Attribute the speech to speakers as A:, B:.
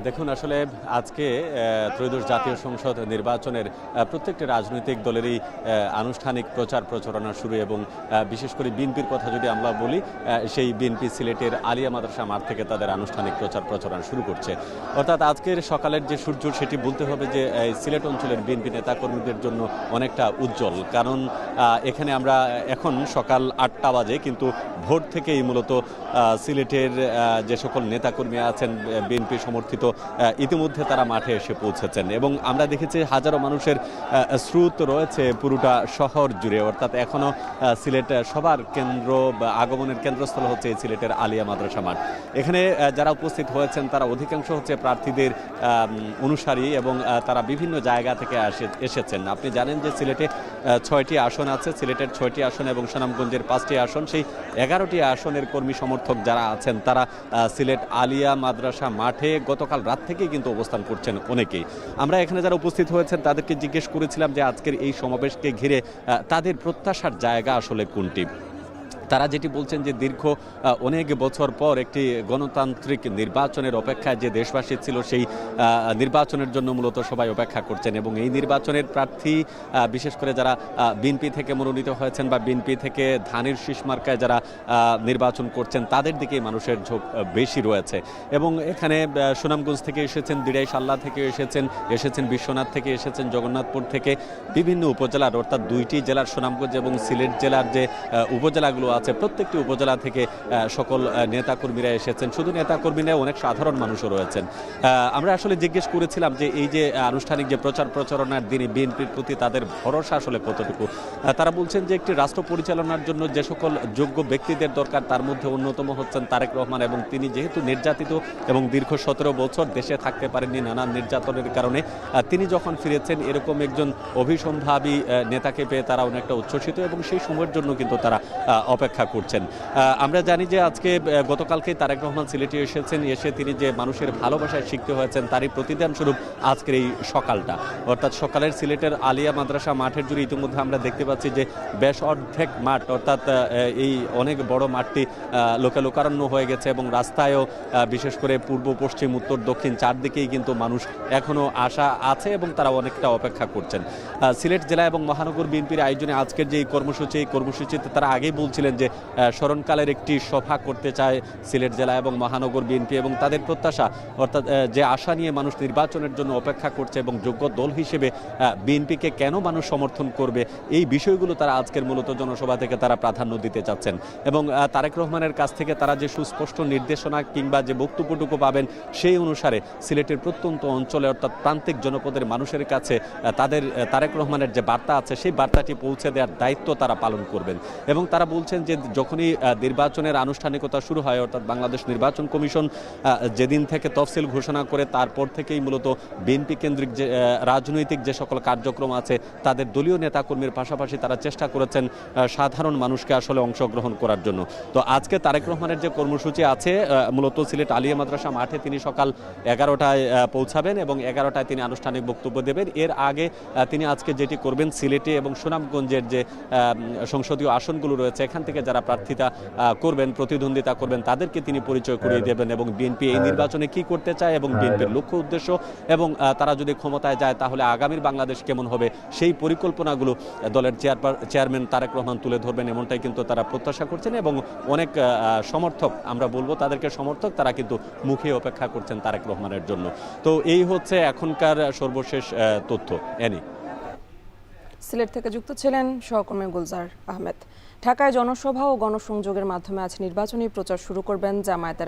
A: দেখুন আসলে আজকে ত্রয়োদশ জাতীয় সংসদ নির্বাচনের প্রত্যেকটি রাজনৈতিক দলেরই আনুষ্ঠানিক প্রচার প্রচারণা শুরু এবং বিশেষ করে বিএনপির কথা যদি আমরা বলি সেই বিএনপি সিলেটের আলিয়া মাদ্রাসা মাঠ থেকে তাদের আনুষ্ঠানিক প্রচার প্রচারণা শুরু করছে। অর্থাৎ আজকের সকালের যে সূর্য সেটি বলতে হবে যে সিলেট অঞ্চলের বিএনপি নেতাকর্মীদের জন্য অনেকটা উজ্জ্বল, কারণ এখানে আমরা এখন সকাল 8টা বাজে, কিন্তু ভোর থেকেই মূলত সিলেটের যে সকল নেতাকর্মী আছেন বিএনপি সমর্থিত ইতিমধ্যে তারা মাঠে এসে পৌঁছেছেন এবং আমরা দেখেছি হাজারো মানুষের স্রোত রয়েছে পুরোটা শহর জুড়ে। অর্থাৎ এখনো সিলেট সবার কেন্দ্র বা আগমনের কেন্দ্রস্থল হচ্ছে সিলেটের আলিয়া মাদ্রাসা মাঠ। এখানে যারা উপস্থিত হয়েছেন তারা অধিকাংশ হচ্ছে প্রার্থীদের অনুসারী এবং তারা বিভিন্ন জায়গা থেকে এসেছেন। আপনি জানেন যে সিলেটে 6টি আসন আছে, সিলেটের 6টি আসন এবং সুনামগঞ্জের 5টি আসন। সেই 11টি আসনের কর্মী সমর্থক যারা আছেন তারা সিলেট আলিয়া মাদ্রাসা মাঠে গতকাল রাত থেকেই কিন্তু অবস্থান করছেন অনেকেই। আমরা এখানে যারা উপস্থিত হয়েছেন তাদেরকে জিজ্ঞেস করেছিলাম যে আজকের এই সমাবেশকে ঘিরে তাদের প্রত্যাশার জায়গা আসলে কোনটি। তারা যেটি বলছেন যে দীর্ঘ অনেক বছর পর একটি গণতান্ত্রিক নির্বাচনের অপেক্ষায় যে দেশবাসী ছিল, সেই নির্বাচনের জন্য মূলত সবাই অপেক্ষা করছেন এবং এই নির্বাচনের প্রার্থী বিশেষ করে যারা বিএনপি থেকে মনোনীত হয়েছেন বা বিএনপি থেকে ধানের শীষ মার্কায় যারা নির্বাচন করছেন তাদের দিকেই মানুষের ঝোঁক বেশি রয়েছে। এবং এখানে সুনামগঞ্জ থেকে এসেছেন, দিরাই সাল্লা থেকে এসেছেন বিশ্বনাথ থেকে এসেছেন, জগন্নাথপুর থেকে বিভিন্ন উপজেলার, অর্থাৎ 2টি জেলার সুনামগঞ্জ এবং সিলেট জেলার যে উপজেলাগুলো আছে প্রত্যেকটি উপজেলা থেকে সকল নেতাকর্মীরা এসেছেন। শুধু নেতাকর্মীরা, অনেক সাধারণ মানুষও রয়েছেন। আমরা আসলে জিজ্ঞেস করেছিলাম যে এই যে আনুষ্ঠানিক যে প্রচার প্রচারণার দিনে বিএনপির প্রতি তাদের ভরসা আসলে কতটুকু। তারা বলছেন যে একটি রাষ্ট্র পরিচালনার জন্য যে সকল যোগ্য ব্যক্তিদের দরকার তার মধ্যে অন্যতম হচ্ছেন তারেক রহমান, এবং তিনি যেহেতু নির্যাতিত এবং দীর্ঘ 17 বছর দেশে থাকতে পারেননি নানান নির্যাতনের কারণে, তিনি যখন ফিরেছেন এরকম একজন অভিসম্ভাবী নেতাকে পেয়ে তারা অনেকটা উচ্ছ্বসিত এবং সেই সময়ের জন্য কিন্তু তারা অপেক্ষা করছেন। আমরা জানি যে আজকে গতকালকে তারেক রহমান সিলেটে এসেছেন, এসে তিনি যে মানুষের ভালোবাসায় শিখতে হয়েছেন তারই প্রতিদান স্বরূপ আজকের এই সকালটা। অর্থাৎ সকালের সিলেটের আলিয়া মাদ্রাসা মাঠের জুড়ে ইতিমধ্যে আমরা দেখতে পাচ্ছি যে বেশ অর্ধেক মাঠ, অর্থাৎ এই অনেক বড় মাঠটি লোকে লোকারণ্য হয়ে গেছে এবং রাস্তায়ও বিশেষ করে পূর্ব পশ্চিম উত্তর দক্ষিণ চারদিকেই কিন্তু মানুষ এখনো আশা আছে এবং তারা অনেকটা অপেক্ষা করছেন। সিলেট জেলা এবং মহানগর বিএনপির আয়োজনে আজকের যে কর্মসূচিতে তারা আগেই বলছিলেন যে স্মরণকালের একটি সভা করতে চায় সিলেট জেলা এবং মহানগর বিএনপি এবং তাদের প্রত্যাশা, অর্থাৎ যে আশা নিয়ে মানুষ নির্বাচনের জন্য অপেক্ষা করছে এবং যোগ্য দল হিসেবে বিএনপিকে কেন মানুষ সমর্থন করবে, এই বিষয়গুলো তারা আজকের মূলত জনসভা থেকে তারা প্রাধান্য দিতে চাচ্ছেন। এবং তারেক রহমানের কাছ থেকে তারা যে সুস্পষ্ট নির্দেশনা কিংবা যে বক্তব্যটুকু পাবেন সেই অনুসারে সিলেটের প্রত্যন্ত অঞ্চলে অর্থাৎ প্রান্তিক জনপদের মানুষের কাছে তাদের তারেক রহমানের যে বার্তা আছে সেই বার্তাটি পৌঁছে দেওয়ার দায়িত্ব তারা পালন করবেন। এবং তারা বলছেন যে যখনই নির্বাচনের আনুষ্ঠানিকতা শুরু হয়, অর্থাৎ বাংলাদেশ নির্বাচন কমিশন যেদিন থেকে তফসিল ঘোষণা করে তারপর থেকেই মূলত বিএনপি কেন্দ্রিক যে রাজনৈতিক যে সকল কার্যক্রম আছে তাদের দলীয় নেতাকর্মীর পাশাপাশি তারা চেষ্টা করেছেন সাধারণ মানুষকে আসলে অংশগ্রহণ করার জন্য। তো আজকে তারেক রহমানের যে কর্মসূচি আছে মূলত সিলেট আলিয়া মাদ্রাসা মাঠে তিনি সকাল 11টায় পৌঁছাবেন এবং 11টায় তিনি আনুষ্ঠানিক বক্তব্য দেবেন। এর আগে তিনি আজকে যেটি করবেন, সিলেটে এবং সুনামগঞ্জের যে সংসদীয় আসনগুলো রয়েছে এখান থেকে যারা প্রার্থিতা করবেন, প্রতিদ্বন্দ্বিতা করবেন, তাদেরকে তিনি পরিচয় করিয়ে দেবেন এবং বিএনপি এই নির্বাচনে কি করতে চায় এবং বিএনপির লক্ষ্য উদ্দেশ্য এবং তারা যদি ক্ষমতায় যায় তাহলে আগামীর বাংলাদেশ কেমন হবে সেই পরিকল্পনাগুলো দলের চেয়ারম্যান তারেক রহমান তুলে ধরবেন, এমনটাই কিন্তু তারা প্রত্যাশা করছেন। এবং অনেক সমর্থক, আমরা বলবো তাদেরকে সমর্থক, তারা কিন্তু মুখে অপেক্ষা করছেন তারেক রহমানের জন্য। তো এই হচ্ছে এখনকার সর্বশেষ তথ্য।
B: সিলেট থেকে যুক্ত ছিলেন সহকর্মী গুলজার আহমেদ। ঢাকায় জনসভা ও গণসংযোগের মাধ্যমে আজ নির্বাচনী প্রচার শুরু করবেন জামায়াতের